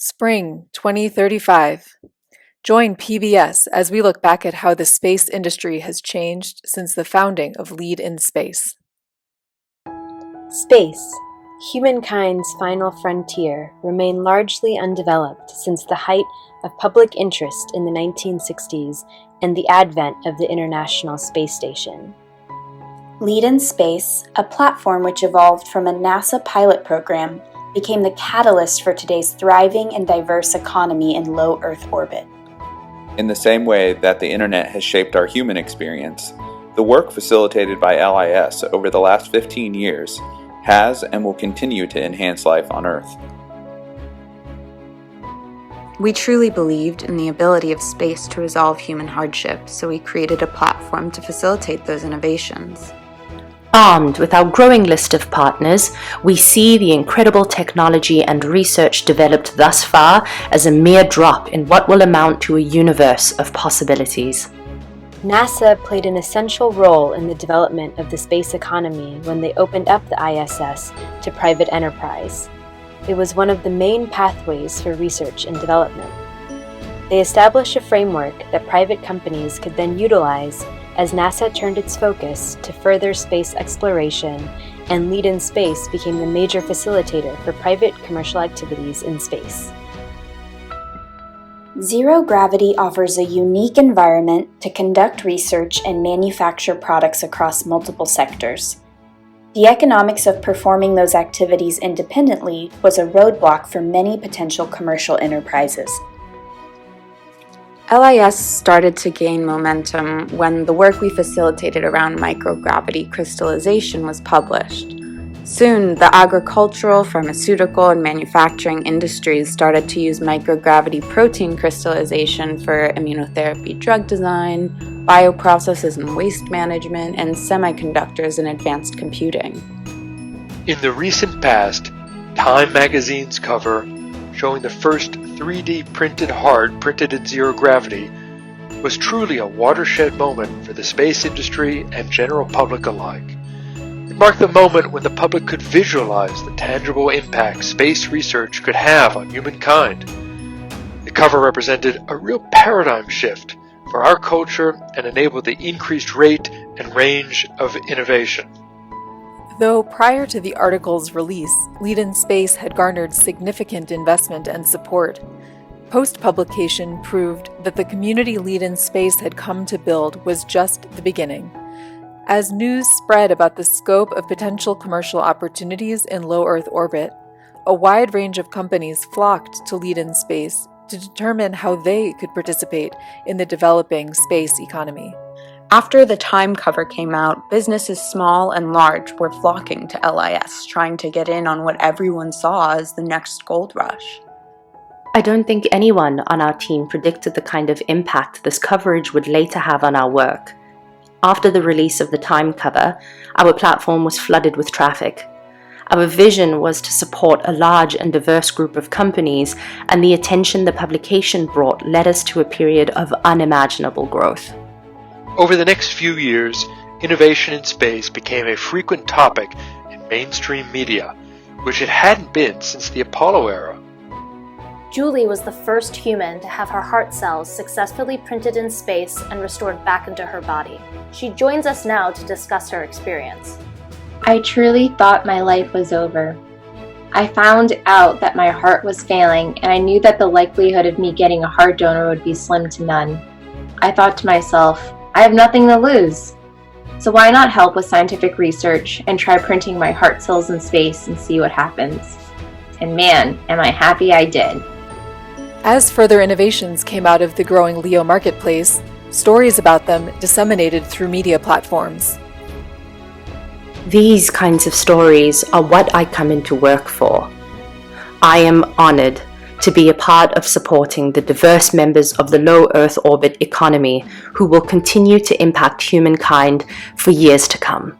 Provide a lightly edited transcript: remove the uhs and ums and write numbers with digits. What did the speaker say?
Spring 2035. Join PBS as we look back at how the space industry has changed since the founding of Lead in Space. Space, humankind's final frontier, remained largely undeveloped since the height of public interest in the 1960s and the advent of the International Space Station. Lead in Space, a platform which evolved from a NASA pilot program, became the catalyst for today's thriving and diverse economy in low Earth orbit. In the same way that the internet has shaped our human experience, the work facilitated by LIS over the last 15 years has and will continue to enhance life on Earth. We truly believed in the ability of space to resolve human hardship, so we created a platform to facilitate those innovations. Armed with our growing list of partners, we see the incredible technology and research developed thus far as a mere drop in what will amount to a universe of possibilities. NASA played an essential role in the development of the space economy when they opened up the ISS to private enterprise. It was one of the main pathways for research and development. They established a framework that private companies could then utilize as NASA turned its focus to further space exploration, and Lead in Space became the major facilitator for private commercial activities in space. Zero gravity offers a unique environment to conduct research and manufacture products across multiple sectors. The economics of performing those activities independently was a roadblock for many potential commercial enterprises. LIS started to gain momentum when the work we facilitated around microgravity crystallization was published. Soon, the agricultural, pharmaceutical, and manufacturing industries started to use microgravity protein crystallization for immunotherapy drug design, bioprocesses and waste management, and semiconductors in advanced computing. In the recent past, Time magazine's cover showing the first 3D printed heart printed in zero gravity was truly a watershed moment for the space industry and general public alike. It marked the moment when the public could visualize the tangible impact space research could have on humankind. The cover represented a real paradigm shift for our culture and enabled the increased rate and range of innovation. Though prior to the article's release, Lead in Space had garnered significant investment and support, post-publication proved that the community Lead in Space had come to build was just the beginning. As news spread about the scope of potential commercial opportunities in low Earth orbit, a wide range of companies flocked to Lead in Space to determine how they could participate in the developing space economy. After the Time cover came out, businesses small and large were flocking to LIS, trying to get in on what everyone saw as the next gold rush. I don't think anyone on our team predicted the kind of impact this coverage would later have on our work. After the release of the Time cover, our platform was flooded with traffic. Our vision was to support a large and diverse group of companies, and the attention the publication brought led us to a period of unimaginable growth. Over the next few years, innovation in space became a frequent topic in mainstream media, which it hadn't been since the Apollo era. Julie was the first human to have her heart cells successfully printed in space and restored back into her body. She joins us now to discuss her experience. I truly thought my life was over. I found out that my heart was failing, and I knew that the likelihood of me getting a heart donor would be slim to none. I thought to myself, I have nothing to lose. So why not help with scientific research and try printing my heart cells in space and see what happens? And man, am I happy I did. As further innovations came out of the growing LEO marketplace, stories about them disseminated through media platforms. These kinds of stories are what I come into work for. I am honored to be a part of supporting the diverse members of the low Earth orbit economy who will continue to impact humankind for years to come.